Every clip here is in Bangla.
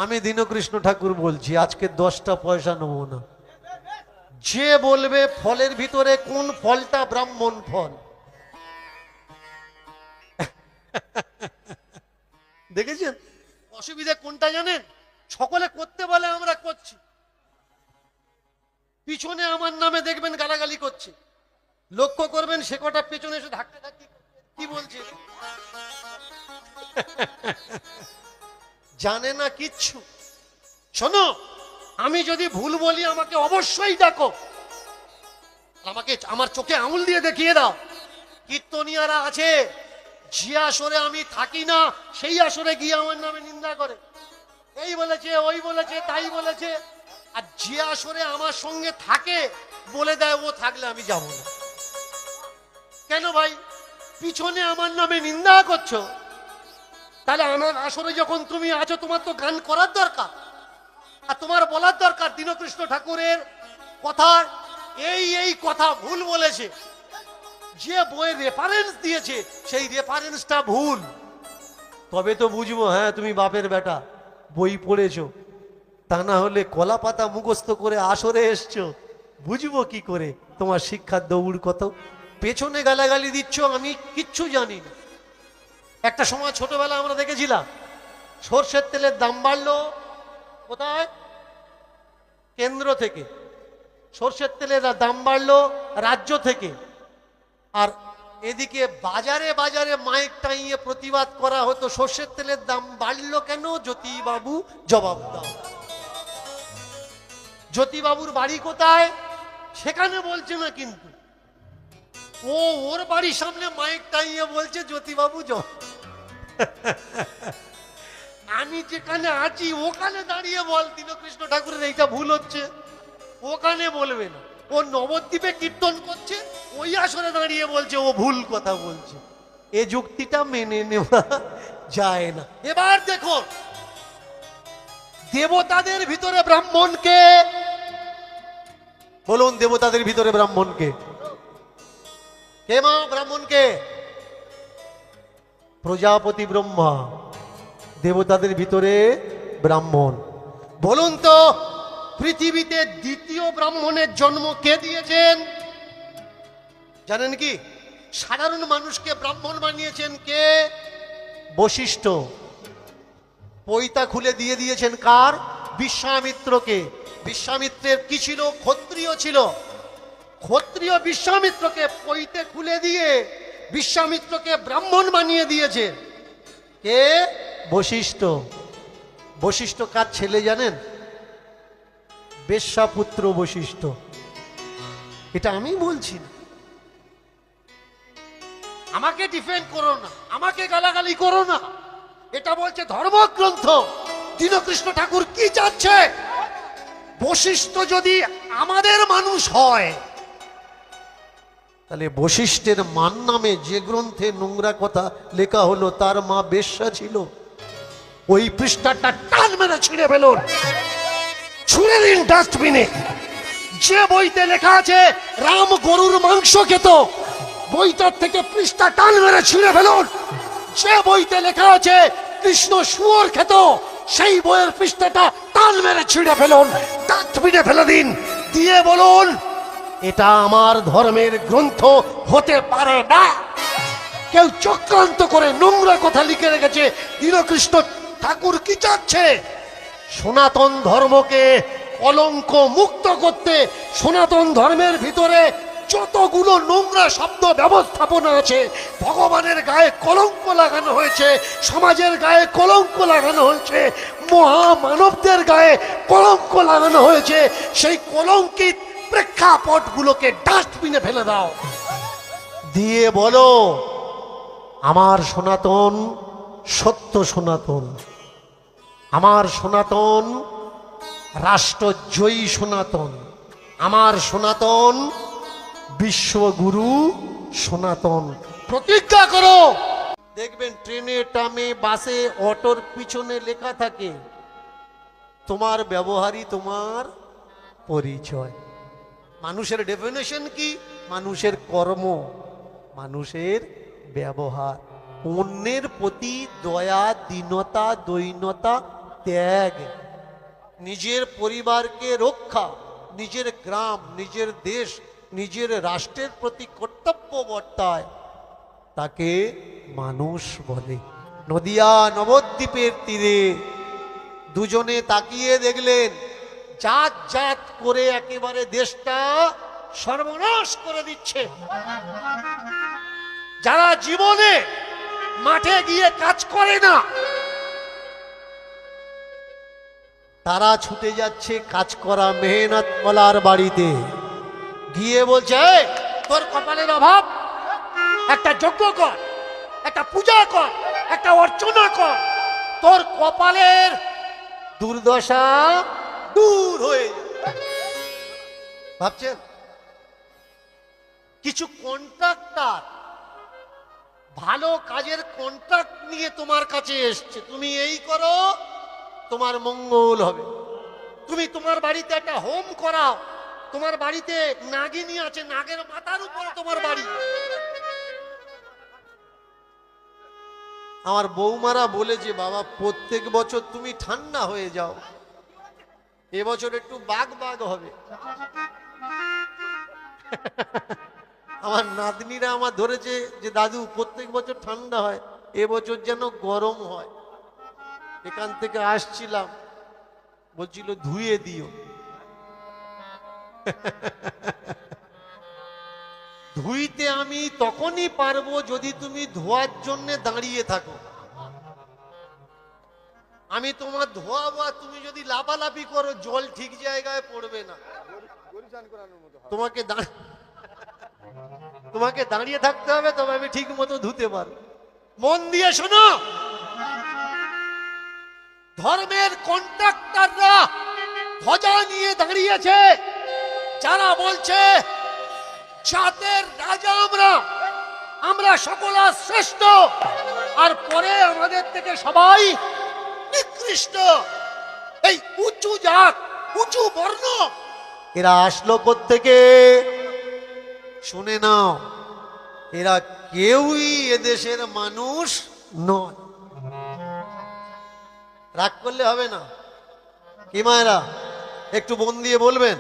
আমি দীনকৃষ্ণ ঠাকুর বলছি, আজকে 10টা পয়সা নেবো না। যে বলবে ফলের ভিতরে কোন ফলটা ব্রাহ্মণ ফল, দেখেছেন অসুবিধা কোনটা জানেন? সকলে করতে বলে আমরা করছি, পিছনে আমার নামে দেখবেন গালাগালি করছে, লক্ষ্য করবেন সে কটা পেছনে এসে ধাক্কা ধাক্কি কি বলছে, জানে না কিচ্ছু। শোনো, আমি যদি ভুল বলি আমাকে অবশ্যই ডাকো, আমাকে আমার চোখে আঙুল দিয়ে দেখিয়ে দাও। কীর্তনিয়ারা আছে, যে আসরে আমি থাকি না সেই আসরে গিয়ে আমার নামে নিন্দা করে, এই বলেছে ওই বলেছে তাই বলেছে, আর যে আসরে আমার সঙ্গে থাকে বলে দেয় ও থাকলে আমি যাব না। কেন ভাই? পিছনে আমার নামে নিন্দা করছো, তাহলে আমার আসরে যখন তুমি আছো তোমার তো গান করার দরকার, আর তোমার বলার দরকার দীনকৃষ্ণ ঠাকুরের কথা এই কথা ভুল বলেছে, যে বইয়ের রেফারেন্স দিয়েছে সেই রেফারেন্সটা ভুল, তবে তো বুঝবো হ্যাঁ তুমি বাপের বেটা বই পড়েছো। তা না হলে কলা পাতা মুখস্থ করে আসরে এসছো, বুঝবো কি করে তোমার শিক্ষার দৌড় কত? পেছনে গালাগালি দিচ্ছ, আমি কিচ্ছু জানি না। একটা সময় ছোটবেলা আমরা দেখেছিলাম সর্ষের তেলের দাম বাড়লো কোথায়? কেন্দ্র থেকে। সর্ষের তেলের দাম বাড়লো রাজ্য থেকে, আর এদিকে বাজারে বাজারে মাইক টাইয়ে প্রতিবাদ করা হতো সর্ষের তেলের দাম বাড়লো কেন? জ্যোতিবাবু জবাব দাও। জ্যোতিবাবুর বাড়ি কোথায় সেখানে বলছে না, কিন্তু ও ওর বাড়ির সামনে মাইক টাইয়ে বলছে জ্যোতিবাবু জবাব। আমি যেখানে আছি ওখানে দাঁড়িয়ে বল দীনকৃষ্ণ ঠাকুরের এইটা ভুল হচ্ছে, ওখানে বলবে না। ও নবদ্বীপে কীর্তন করছে, ওই আসরে দাঁড়িয়ে বলছে ও ভুল কথা বলছে। এ যুক্তিটা মেনে নেওয়া যায় না। এবার দেখুন, দেবতাদের ভিতরে ব্রাহ্মণকে বলুন, দেবতাদের ভিতরে ব্রাহ্মণকে কে? মা ব্রাহ্মণকে প্রজাপতি ব্রহ্মা, দেবতাদের ভিতরে ব্রাহ্মণ। বলুন তো পৃথিবীতে দ্বিতীয় ব্রাহ্মণের জন্ম কে দিয়েছেন জানেন কি? সাধারণ মানুষকে ব্রাহ্মণ বানিয়েছেন কে? বশিষ্ঠ। পৈতা খুলে দিয়ে দিয়েছেন কার? বিশ্বামিত্রকে। বিশ্বামিত্রের কি ছিল? ক্ষত্রিয় ছিল। ক্ষত্রিয় বিশ্বামিত্রকে পৈতে খুলে দিয়ে বিশ্বামিত্রকে ব্রাহ্মণ বানিয়ে দিয়েছে কে? বশিষ্ঠ। বশিষ্ঠ কার ছেলে জানেন? বেশ্যাপুত্র বশিষ্ঠ। এটা আমি বলছি না, আমাকে ডিফেন্ড করো না, আমাকে গালাগালি করো না, এটা বলছে ধর্মগ্রন্থ। দীনকৃষ্ণ ঠাকুর কি চাচ্ছে? বশিষ্ঠ যদি আমাদের মানুষ হয়, তাহলে বশিষ্ঠের মান নামে যে গ্রন্থে নোংরা কথা লেখা হলো তার মা বেশ্যা ছিল, ওই পৃষ্ঠাটা টান মেরে ছিঁড়ে ফেলুন, ছুঁড়ে দিন ডাস্টবিনে। যে বইতে লেখা আছে রাম গরুর মাংস খেত, বইটার থেকে পৃষ্ঠা টান মেরে ছিঁড়ে ফেলুন। যে বইতে লেখা আছে কৃষ্ণ শুয়োর খেত, সেই বইয়ের পৃষ্ঠাটা টান মেরে ছিঁড়ে ফেলুন, ডাস্টবিনে ফেলে দিন, দিয়ে বলুন এটা আমার ধর্মের গ্রন্থ হতে পারে না। কেউ চক্রান্ত করে নোংরা কথা লিখে রেখেছে। দীনকৃষ্ণ ঠাকুর কি চাচ্ছে? সনাতন ধর্মকে কলঙ্ক মুক্ত করতে, সনাতন ধর্মের ভিতরে যতগুলো নোংরা শব্দ ব্যবস্থাপনা আছে, ভগবানের গায়ে কলঙ্ক লাগানো হয়েছে, সমাজের গায়ে কলঙ্ক লাগানো হয়েছে, মহামানবদের গায়ে কলঙ্ক লাগানো হয়েছে, সেই কলঙ্কিত প্রেক্ষাপটগুলোকে ডাস্টবিনে ফেলে দাও, দিয়ে বলো আমার সনাতন সত্য সনাতন, আমার সনাতন রাষ্ট্রজয়ী সনাতন, আমার সনাতন বিশ্বগুরু সনাতন। প্রতিজ্ঞা করো। দেখবেন ট্রেনে, ট্রামে, বাসে, অটোর পিছনে লেখা থাকে তোমার ব্যবহারই তোমার পরিচয়। মানুষের ডেফিনেশন কি? মানুষের কর্ম, মানুষের ব্যবহার, অন্যের প্রতি দয়া, দীনতা, দৈন্যতা ত্যাগ, নিজের পরিবারকে রক্ষা, নিজের গ্রাম, নিজের দেশ, নিজের রাষ্ট্রের প্রতি কর্তব্য বর্তায়, তাকে মানুষ বলে। নদিয়া নবদ্বীপের তীরে দুজনে তাকিয়ে দেখলেন, জাত জাত করে একেবারে দেশটা সর্বনাশ করে দিচ্ছে। যারা জীবনে মাঠে গিয়ে কাজ করে না, তারা ছুটে যাচ্ছে কাজ করা মেহনত ওয়ালার বাড়িতে গিয়ে বলছে, "এই, তোর কপালের অভাব, একটা যজ্ঞ কর, একটা পূজা কর, একটা অর্চনা কর, তোর কপালের দুর্দশা দূর হয়ে যাবে।" ভাবছেন, কিছু কন্ট্রাক্টর ভালো কাজের কন্ট্রাক্ট নিয়ে তোমার কাছে এসছে, তুমি এই করো, তোমার মঙ্গল হবে। তুমি তোমার বাড়িতে একটা হোম করাও, তোমার বাড়িতে নাগিনী আছে, নাগের মাথার উপর তোমার বাড়ি। আমার বৌমারা বলে যে, বাবা প্রত্যেক বছর তুমি ঠান্ডা হয়ে যাও, এবছর একটু বাগ বাগ হবে। আমার নাতনিরা আমার ধরেছে যে, দাদু প্রত্যেক বছর ঠান্ডা হয়, এবছর যেন গরম হয়। এখান থেকে আসছিলাম, বলছিল ধুয়ে দিও। ধুইতে আমি তখনই পারবো যদি তুমি ধোয়ার জন্য দাঁড়িয়ে থাকো। আমি তোমার ধোয়াবো, আর তুমি যদি লাফালাফি করো, জল ঠিক জায়গায় পড়বে না। তোমাকে দাঁড়িয়ে থাকতে হবে, তবে আমি ঠিক মতো ধুতে পারবো। মন দিয়ে শোনো, ধর্মের কন্ট্রাক্টররা ধ্বজা নিয়ে দাঁড়িয়েছে, যারা বলছে জাতের রাজা আমরা, আমরা সকলা শ্রেষ্ঠ, আর পরে আমাদের থেকে সবাই নিকৃষ্ট। এই উঁচু জাত, উঁচু বর্ণ, এরা আসলো কোত্থেকে? শুনে নাও, এরা কেউই এদেশের মানুষ নয়। রাগ করলে হবে না, কি মায়েরা একটু মন দিয়ে বলবেন।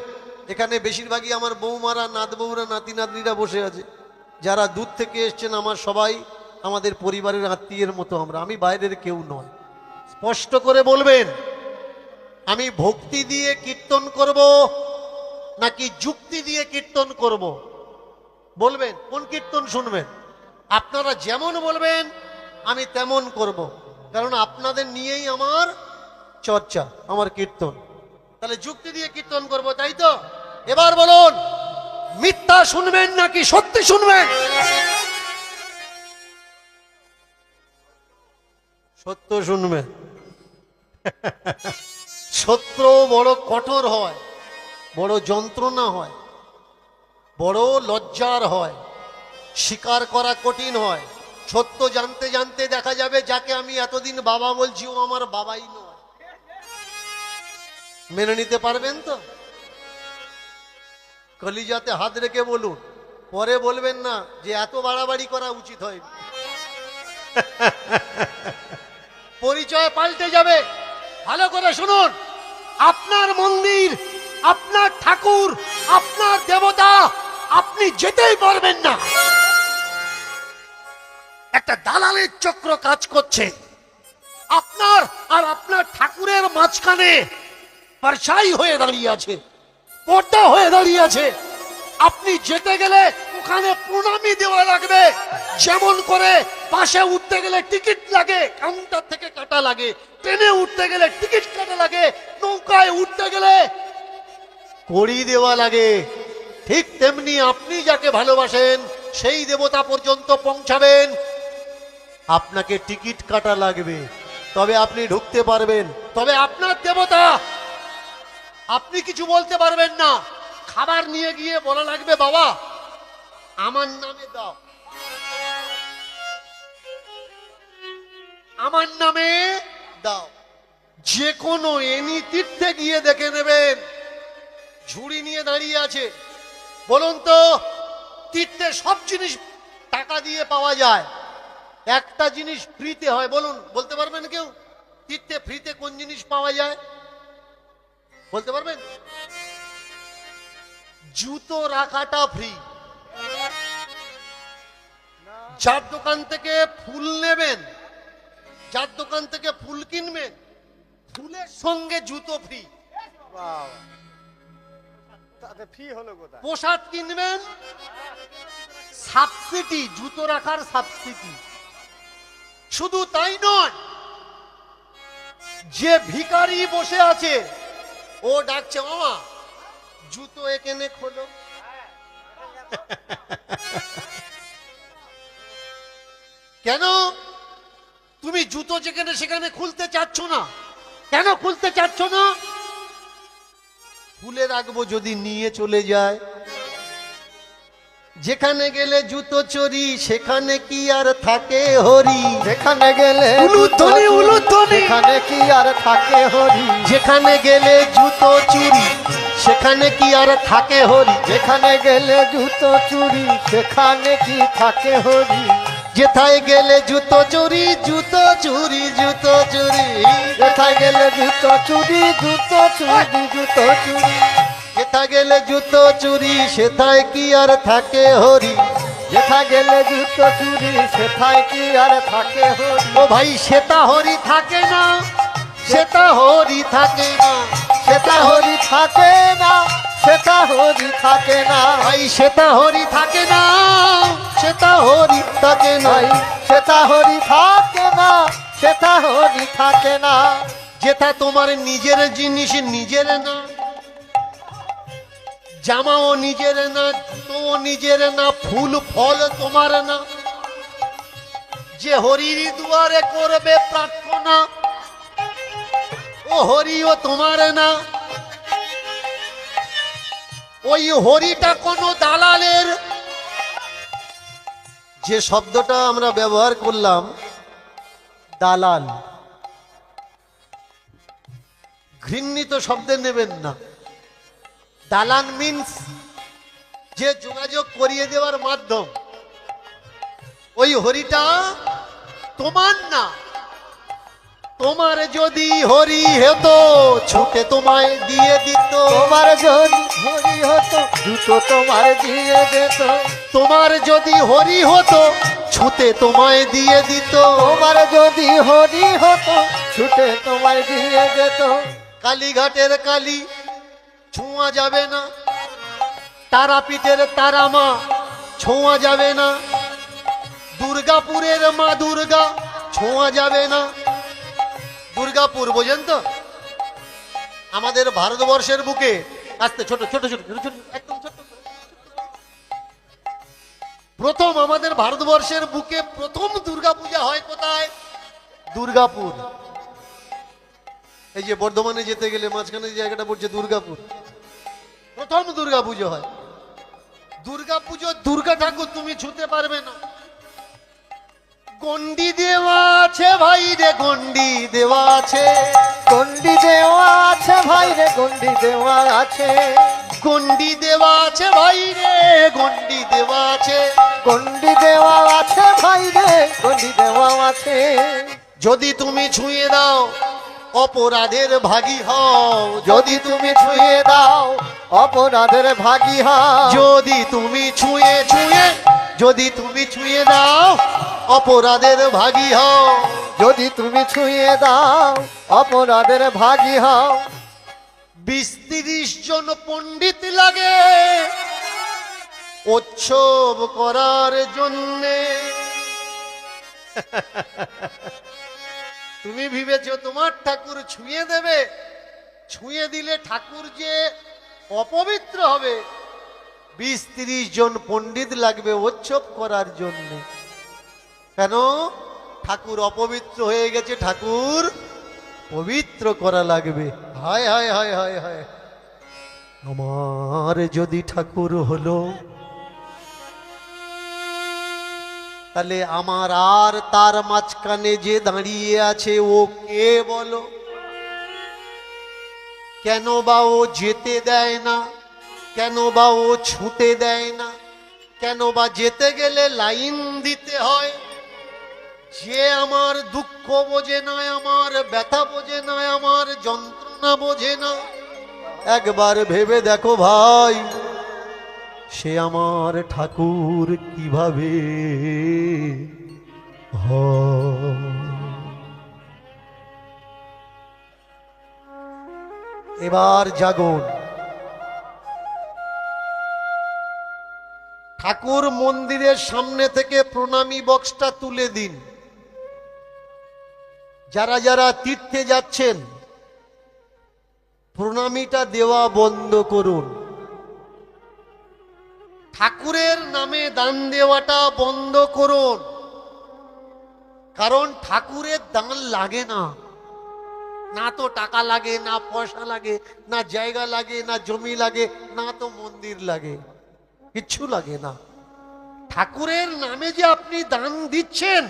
এখানে বেশিরভাগই আমার বৌমারা, নাত বউরা, নাতি নাতনিরা বসে আছে, যারা দূর থেকে এসছেন, আমার সবাই আমাদের পরিবারের আত্মীয়ের মতো আমরা, আমি বাইরের কেউ নয়। স্পষ্ট করে বলবেন, আমি ভক্তি দিয়ে কীর্তন করব নাকি যুক্তি দিয়ে কীর্তন করব? বলবেন কোন কীর্তন শুনবেন। আপনারা যেমন বলবেন আমি তেমন করব, কারণ আপনাদের নিয়েই আমার চর্চা, আমার কীর্তন। তাহলে যুক্তি দিয়ে কীর্তন করব, তাই তো? এবার বলুন, মিথ্যা শুনবেন নাকি সত্যি শুনবেন? সত্য শুনবেন। সত্য বড় কঠোর হয়, বড় যন্ত্রণা হয়, বড় লজ্জার হয়, স্বীকার করা কঠিন হয়। সত্য জানতে জানতে দেখা যাবে যাকে আমি এতদিন বাবা বলছি, ও আমার বাবাই নয়। মেনে নিতে পারবেন তো? কলিজাতে হাত রেখে বলুন, পরে বলবেন না যে এত বাড়াবাড়ি করা উচিত হয়। পরিচয় পাল্টে যাবে। ভালো করে শুনুন, আপনার মন্দির, আপনার ঠাকুর, আপনার দেবতা আপনি যেতেই পারবেন না। একটা দালালের চক্র কাজ করছে আপনার আর আপনার ঠাকুরের মাঝখানে। পরছাই হয়ে দাঁড়িয়ে আছে, পর্দা হয়ে দাঁড়িয়ে আছে। আপনি যেতে গেলে ওখানে প্রণামী দেওয়া লাগবে, যেমন করে পাশে উঠতে গেলে টিকিট লাগে, কাউন্টার থেকে কাটা লাগে, ট্রেনে উঠতে গেলে টিকিট কাটা লাগে, নৌকায় উঠতে গেলে কড়ি দেওয়া লাগে। ঠিক তেমনি আপনি যাকে ভালোবাসেন সেই দেবতা পর্যন্ত পৌঁছাবেন, আপনাকে টিকিট কাটা লাগবে, তবে আপনি ঢুকতে পারবেন। তবে আপনার দেবতা, আপনি কিছু বলতে পারবেন না। খাবার নিয়ে গিয়ে বলা লাগবে, বাবা আমার নামে দাও, আমার নামে দাও। যে কোনো এনি তীর্থে গিয়ে দেখে নেবেন, ঝুড়ি নিয়ে দাঁড়িয়ে আছে। বলুন তো, তীর্থে সব জিনিস টাকা দিয়ে পাওয়া যায়, একটা জিনিস ফ্রিতে হয়, বলুন, বলতে পারবেন কেউ? তীর্থে ফ্রিতে কোন জিনিস পাওয়া যায় বলতে পারবেন? জুতো রাখাটা ফ্রি। যার দোকান থেকে ফুল নেবেন, যার দোকান থেকে ফুল কিনবেন, ফুলের সঙ্গে জুতো ফ্রি। প্রসাদ কিনবেন, সাবসিডি, জুতো রাখার সাবসিডি। শুধু তাই নয়, যে ভিখারি বসে আছে ও ডাকছে, মামা জুতো এখানে খোলো। কেন তুমি জুতো যেখানে সেখানে খুলতে চাচ্ছ না? কেন খুলতে চাচ্ছ না? খুলে রাখবো যদি নিয়ে চলে যায়। যেখানে গেলে জুতো চুরি সেখানে কি আর থাকে হরি? যেখানে গেলে উলুধ্বনি, উলুধ্বনি। সেখানে কি আর থাকে হরি? যেখানে গেলে জুতো চুরি সেখানে কি আর থাকে হরি? যেখানে গেলে জুতো চুরি সেখানে কি থাকে হরি? যেথায় গেলে জুতো চুরি, জুতো চুরি, জুতো চুরি। যেথায় গেলে জুতো চুরি, জুতো চুরি, জুতো চুরি। যেথা গেলে জুতো চুরি সেথায় কি আর থাকে হরি? যেথা গেলে জুতো চুরি সেথায় কি আর থাকে হরি? ও ভাই সেটা হরি থাকে না, সেটা হরি থাকে না, সেটা হরি থাকে না, সেটা হরি থাকে না। ভাই সেটা হরি থাকে না, সেটা হরি থাকে না। ভাই সেটা হরি থাকে না, সেটা হরি থাকে না। যেথা তোমার নিজের জিনিস নিজের না, জামাও নিজের না, জুতোও নিজের না, ফুল ফল তোমার না। যে হরির দুয়ারে করবে প্রার্থনা ও হরিও তোমার না। ওই হরিটা কোনো দালালের। যে শব্দটা আমরা ব্যবহার করলাম দালাল, ঘৃণিত শব্দে নেবেন না। দালান মিন্স যে যোগাযোগ করিয়ে দেওয়ার মাধ্যম। ওই হরিটা তোমার না। তোমার যদি হরি হতো ছুটে তোমায় দিয়ে দিত। তোমার যদি হরি হতো জুতো তোমার দিয়ে যেত। তোমার যদি হরি হতো ছুটে তোমায় দিয়ে দিত। তোমার যদি হরি হতো ছুটে তোমায় দিয়ে যেত। কালীঘাটের কালী ছোঁয়া যাবে না, তারাপীঠের তারা মা ছোঁয়া যাবে না, দুর্গাপুরের মা দুর্গা ছোঁয়া যাবে না। দুর্গাপুর বোঝেন তো? আমাদের ভারতবর্ষের বুকে আস্তে ছোট ছোট ছোট ছোট ছোট একদম ছোট। প্রথম আমাদের ভারতবর্ষের বুকে প্রথম দুর্গাপূজা হয় কোথায়? দুর্গাপুর। এই যে বর্ধমানে যেতে গেলে মাঝখানে যে জায়গাটা পড়ছে দুর্গাপুর, প্রথম দুর্গাপুজো হয়। দুর্গাপুজো দুর্গা ঠাকুর তুমি ছুঁতে পারবে না। গন্ডি দেওয়া আছে ভাই রে, গন্ডি দেওয়া আছে। গন্ডি দেওয়া আছে ভাই রে, গন্ডি দেওয়া আছে। গন্ডি দেওয়া আছে ভাই রে, গন্ডি দেওয়া আছে। গন্ডি দেওয়া আছে ভাই রে, গন্ডি দেওয়া আছে। যদি তুমি ছুঁয়ে দাও অপরাধের ভাগী হও। যদি তুমি ছুঁয়ে দাও অপরাধের ভাগী হও। যদি তুমি ছুঁয়ে ছুঁয়ে, যদি তুমি ছুঁয়ে দাও অপরাধের ভাগী হও। যদি তুমি ছুঁয়ে দাও অপরাধের ভাগী হও। 20-30 জন পণ্ডিত লাগে উৎসব করার জন্যে। তুমি ভেবেছো তোমার ঠাকুর ছুঁয়ে দেবে? ছুঁয়ে দিলে ঠাকুর যে অপবিত্র হবে। 20-30 জন পণ্ডিত লাগবে উৎসব করার জন্য। কেন? ঠাকুর অপবিত্র হয়ে গেছে, ঠাকুর পবিত্র করা লাগবে। হায় হায় হায় হায় হায়, আমার যদি ঠাকুর হলো তাহলে আমার আর তার মাঝখানে যে দাঁড়িয়ে আছে ও কে বলো? কেন বা ও যেতে দেয় না? কেন বা ও ছুঁতে দেয় না? কেন বা যেতে গেলে লাইন দিতে হয়? যে আমার দুঃখ বোঝে না, আমার ব্যথা বোঝে না, আমার যন্ত্রণা বোঝে না, একবার ভেবে দেখো ভাই, সে আমার ঠাকুর কিভাবে হয়। এবার জাগুন, ঠাকুর মন্দিরের সামনে থেকে প্রণামী বক্সটা তুলে দিন। যারা যারা তীর্থে যাচ্ছেন প্রণামীটা দেওয়া বন্ধ করুন। ঠাকুরের নামে দান দেওয়াটা বন্ধ করুন, কারণ ঠাকুরের দান লাগে না। না তো টাকা লাগে, না পয়সা লাগে, না জায়গা লাগে, না জমি লাগে, না তো মন্দির লাগে, কিচ্ছু লাগে না। ঠাকুরের নামে যে আপনি দান দিচ্ছেন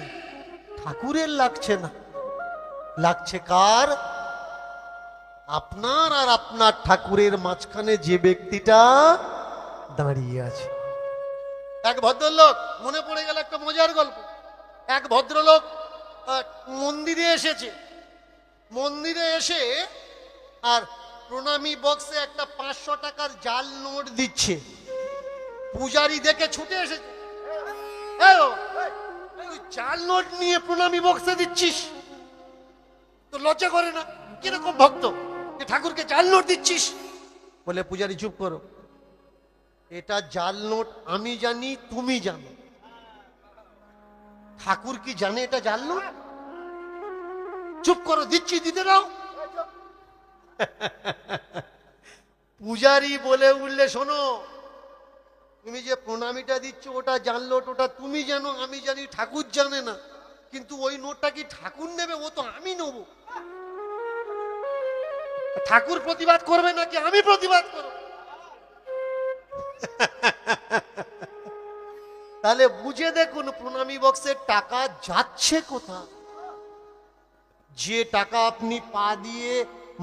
ঠাকুরের লাগছে না, লাগছে কার? আপনার আর আপনার ঠাকুরের মাঝখানে যে ব্যক্তিটা দাঁড়িয়ে আছে। এক ভদ্রলোক, মনে পড়ে গেল একটা মজার গল্প। এক ভদ্রলোক মন্দিরে এসেছে, মন্দিরে এসে আর প্রণামী বক্সে একটা 500 টাকার জাল নোট দিচ্ছে। পূজারি দেখে ছুটে এসেছে, এই ও, তুই জাল নোট নিয়ে প্রণামী বক্সে দিচ্ছিস, তো লজ্জা করে না? কিরকম ভক্ত যে ঠাকুরকে জাল নোট দিচ্ছিস? বলে পূজারি চুপ করো, এটা জাল নোট আমি জানি, তুমি জানো, ঠাকুর কি জানে এটা জাল নোট? চুপ করো, দিচ্ছি, দিতে দাও। পূজারি বলে উঠলে, শোনো, তুমি যে প্রণামীটা দিচ্ছ ওটা জাল নোট, ওটা তুমি জানো, আমি জানি, ঠাকুর জানে না, কিন্তু ওই নোটটা কি ঠাকুর নেবে? ও তো আমি নেব। ঠাকুর প্রতিবাদ করবে নাকি আমি প্রতিবাদ করব? তাহলে বুঝে দেখুন প্রণামী বক্সের টাকা যাচ্ছে কোথায়। যে টাকা আপনি পা দিয়ে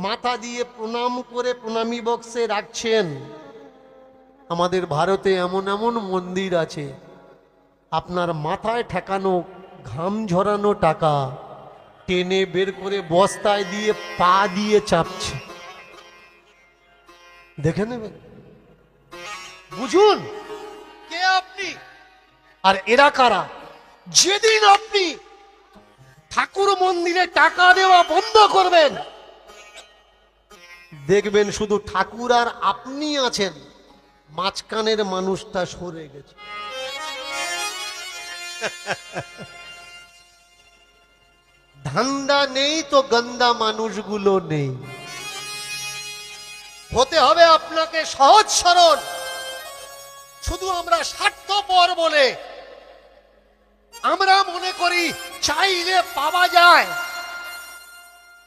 মাথা দিয়ে প্রণাম করে প্রণামী বক্সে রাখছেন, আমাদের ভারতে এমন এমন মন্দির আছে আপনার মাথায় ঠেকানো ঘাম ঝরানো টাকা টেনে বের করে বস্তায় দিয়ে পা দিয়ে চাপছে। দেখে নেবেন, বুঝুন কে আপনি আর এরা কারা। যেদিন আপনি ঠাকুর মন্দিরে টাকা দেওয়া বন্ধ করবেন, দেখবেন শুধু ঠাকুর আর আপনি আছেন, মাঝখানের মানুষটা সরে গেছে। ধান্দা নেই তো গন্দা মানুষগুলো নেই। হতে হবে আপনাকে সহজ সরল। শুধু আমরা স্বার্থপর বলে আমরা মনে করি চাইলে পাওয়া যায়,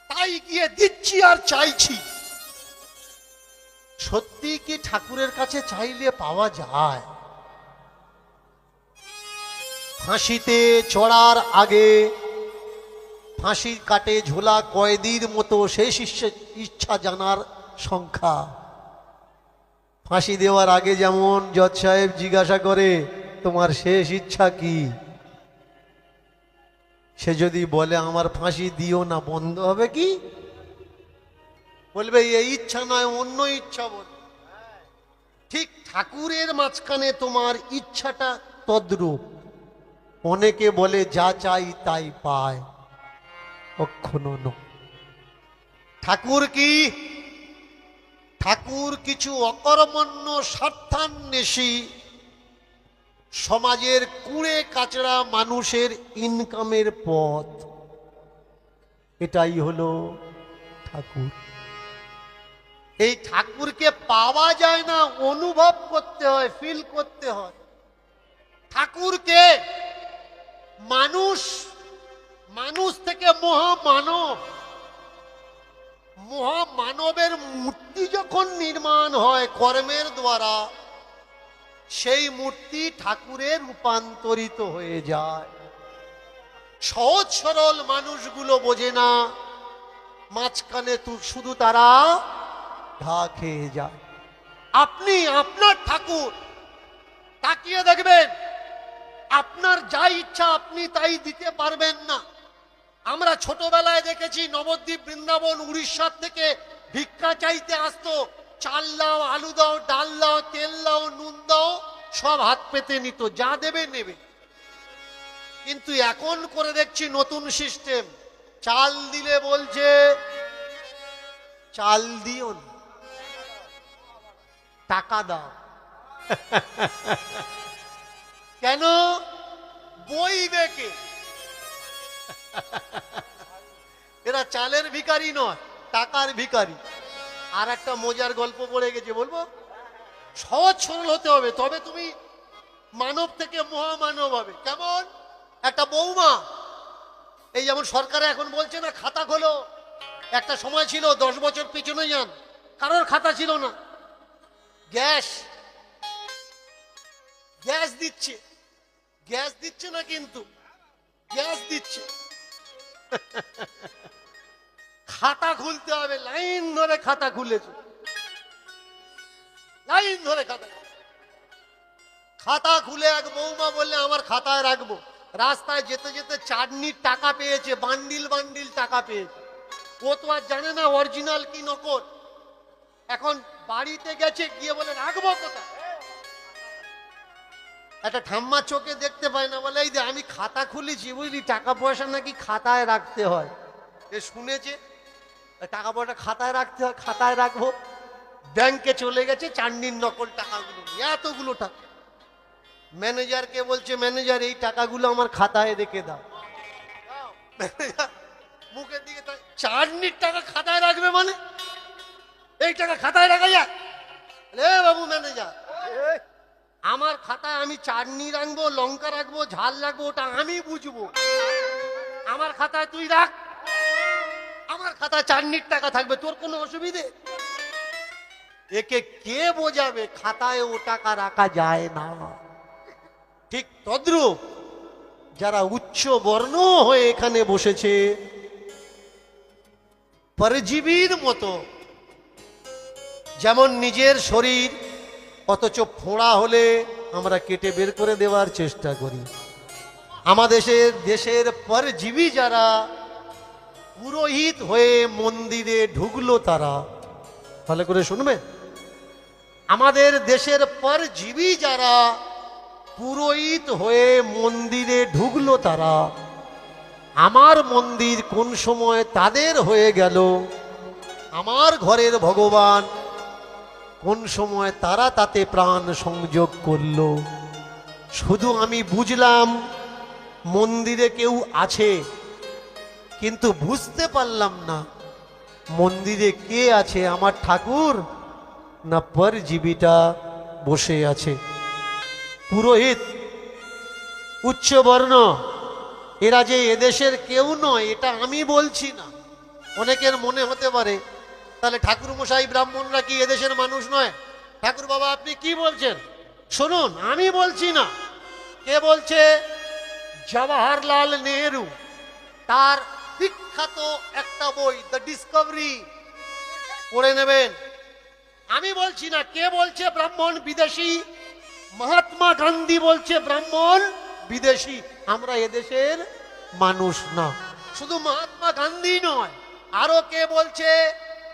তাই গিয়ে দিচ্ছি আর চাইছি। সত্যি কি ঠাকুরের কাছে চাইলে পাওয়া যায়? ফাঁসিতে চড়ার আগে ফাঁসি কাটে ঝোলা কয়েদির মতো শেষ ইচ্ছা জানার সংখ্যা। ফাঁসি দেওয়ার আগে যেমন জজ সাহেব জিজ্ঞাসা করে তোমার শেষ ইচ্ছা কি, সে যদি বলে আমার ফাঁসি দিও না, বন্ধ হবে কি? বলবে এই ইচ্ছা নয়, অন্য ইচ্ছা বল। ঠিক ঠাকুরের মাঝখানে তোমার ইচ্ছাটা তদ্রূপ। অনেকে বলে যা চাই তাই পায়, কখনো নয়। ঠাকুর কি? ঠাকুর কিছু অকর্মণ্য স্বার্থান্বেষী সমাজের কুঁড়ে কাচড়া মানুষের ইনকামের পথ। এটাই হলো ঠাকুর। এই ঠাকুরকে পাওয়া যায় না, অনুভব করতে হয়, ফিল করতে হয়। ঠাকুরকে মানুষ, মানুষ থেকে মহামানব, মহামানবের মূর্তি যখন নির্মাণ হয় কর্মের দ্বারা, সেই মূর্তি ঠাকুরে রূপান্তরিত হয়ে যায়। সহজ সরল মানুষগুলো বোঝে না, মাঝখানে শুধু তারা ঘা খেয়ে যায়। আপনি আপনার ঠাকুর তাকিয়ে দেখবেন, আপনার যা ইচ্ছা আপনি তাই দিতে পারবেন না। আমরা ছোটবেলায় দেখেছি নবদ্বীপ বৃন্দাবন উড়িষ্যার থেকে ভিক্ষা চাইতে আসতো, চাল দাও, আলু দাও, ডাল দাও, তেল দাও, নুন দাও, সব হাত পেতে নিত, যা দেবে নেবে। কিন্তু এখন করে দেখছি নতুন সিস্টেম, চাল দিলে বলছে চাল দিও না, টাকা দাও। কেন? বই বেকে। এরা চালের ভিখারি নয়, টাকার ভিখারি। আর একটা মজার গল্প পড়ে গেছে, বলবো? সহজ সরল হতে হবে, তবে তুমি মানব থেকে মহামানব হবে। কেমন? একটা বৌমা, এই যেমন সরকারে এখন বলছে না খাতা খোলো, একটা সময় ছিল 10 বছর পিছনে যান, কারোর খাতা ছিল না। গ্যাস গ্যাস দিচ্ছে, গ্যাস দিচ্ছে না কিন্তু গ্যাস দিচ্ছে। খাতা খুলতে হবে, লাইন ধরে খাতা খুলেছে, লাইন ধরে খাতা। খাতা খুলে এক বৌমা বললে আমার খাতায় রাখবো। রাস্তায় যেতে যেতে চাটনির টাকা পেয়েছে, বান্ডিল বান্ডিল টাকা পেয়েছে। ও তো আর জানে না অরিজিনাল কি নকল। এখন বাড়িতে গেছে, গিয়ে বলে রাখবো কোথায়? একটা ঠাম্মা চোখে দেখতে পায় না, বলে এই যে আমি খাতা খুলেছি বুঝলি, টাকা পয়সা নাকি খাতায় রাখতে হয়। এ শুনেছে টাকা পয়সা খাতায় রাখতে হয়, খাতায় রাখবো। ব্যাংকে চলে গেছে, চাটনির নকল টাকাগুলো, এতগুলো টাকা। ম্যানেজারকে বলছে ম্যানেজার এই টাকাগুলো আমার খাতায় রেখে দাও। ম্যানেজার মুখের দিকে চাটনির টাকা খাতায় রাখবে মানে? এই টাকা খাতায় রাখা যায়? বাবু ম্যানেজার, আমার খাতায় আমি চাটনি রাখবো, লঙ্কা রাখবো, ঝাল রাখবো, ওটা আমি বুঝবো। আমার খাতায় তুই রাখ, আমার খাতায় চাটনির টাকা থাকবে, তোর কোনো অসুবিধে? একে কে বোঝাবে খাতায় ও টাকা রাখা যায় না? ঠিক তদ্রূপ যারা উচ্চ বর্ণ হয়ে এখানে বসেছে, পরজীবীর মতো, যেমন নিজের শরীর অথচ ফোঁড়া হলে আমরা কেটে বের করে দেওয়ার চেষ্টা করি, আমাদের দেশের পরজীবী যারা পুরোহিত হয়ে মন্দিরে ঢুকলো, তারা ভালো করে শুনবে, আমাদের দেশের পরজীবী যারা পুরোহিত হয়ে মন্দিরে ঢুকলো, তারা আমার মন্দির কোন সময় তাদের হয়ে গেল, আমার ঘরের ভগবান কোন সময় তারা তাতে প্রাণ সংযোগ করলো। শুধু আমি বুঝলাম মন্দিরে কেউ আছে, কিন্তু বুঝতে পারলাম না মন্দিরে কে আছে, আমার ঠাকুর না পরজীবীটা বসে আছে। পুরোহিত উচ্চ বর্ণ এরা যে এদেশের কেউ নয়, এটা আমি বলছি না। অনেকের মনে হতে পারে তাহলে ঠাকুর মশাই ব্রাহ্মণরা কি এদেশের মানুষ নয়? ঠাকুর বাবা আপনি কি বলছেন? শুনুন, আমি বলছি না। কে বলছে? জওহরলাল নেহেরু, তার বিখ্যাত একটা বই দ্য ডিসকভারি পড়ে নেবেন। আমি বলছি না। কে বলছে ব্রাহ্মণ বিদেশি? মহাত্মা গান্ধী বলছে ব্রাহ্মণ বিদেশি, আমরা এদেশের মানুষ না। শুধু মহাত্মা গান্ধী নয়, আরো কে বলছে?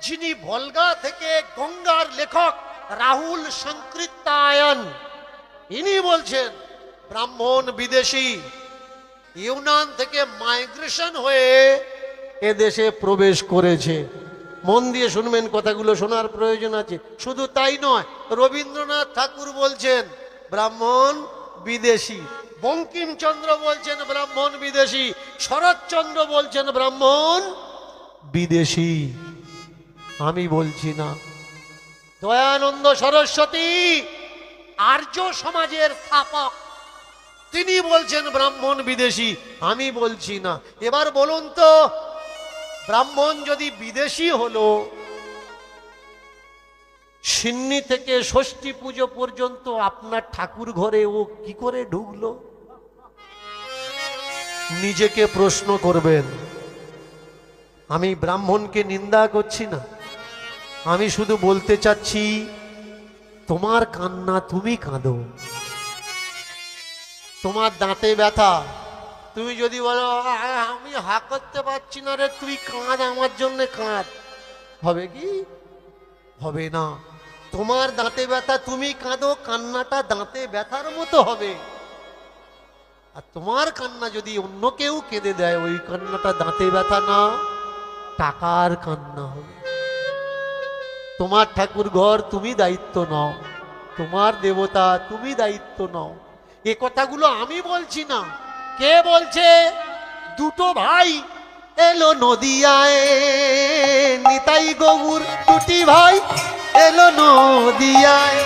যিনি ভলগা থেকে গঙ্গার লেখক রাহুল সংকৃত্তায়ন, ইনি বলছেন ব্রাহ্মণ বিদেশি। ইউনান থেকে মাইগ্রেশন হয়ে এদেশে প্রবেশ করেছে। মন দিয়ে শুনবেন, কথাগুলো শোনার প্রয়োজন আছে। শুধু তাই নয়, রবীন্দ্রনাথ ঠাকুর বলছেন ব্রাহ্মণ বিদেশি, বঙ্কিমচন্দ্র বলছেন ব্রাহ্মণ বিদেশি, শরৎচন্দ্র বলছেন ব্রাহ্মণ বিদেশি। আমি বলছি না। দয়ানন্দ সরস্বতী আর্য সমাজের স্থাপক, তিনি বলছেন ব্রাহ্মণ বিদেশি, আমি বলছি না। এবার বলুন তো, ব্রাহ্মণ যদি বিদেশি হলো, সিন্নি থেকে ষষ্ঠী পুজো পর্যন্ত আপনার ঠাকুর ঘরে ও কি করে ঢুকলো? নিজেকে প্রশ্ন করবেন। আমি ব্রাহ্মণকে নিন্দা করছি না, আমি শুধু বলতে চাচ্ছি তোমার কান্না তুমি কাঁদো। তোমার দাঁতে ব্যথা, তুমি যদি বলো আমি হা করতে পারছি না রে, তুই কাঁদ আমার জন্য কাঁদ, হবে কি? হবে না। তোমার দাঁতে ব্যথা, তুমি কাঁদো, কান্নাটা দাঁতে ব্যথার মতো হবে। আর তোমার কান্না যদি অন্য কেউ কেঁদে দেয়, ওই কান্নাটা দাঁতে ব্যথা না, টাকার কান্না হবে। তোমার ঠাকুর ঘর তুমি দায়িত্ব নাও, তোমার দেবতা তুমি দায়িত্ব নাও। এ কথাগুলো আমি বলছি না, কে বলছে? দুটো ভাই এলো নদিয়ায়, নিতাই গৌর দুটি ভাই এলো নদিয়ায়।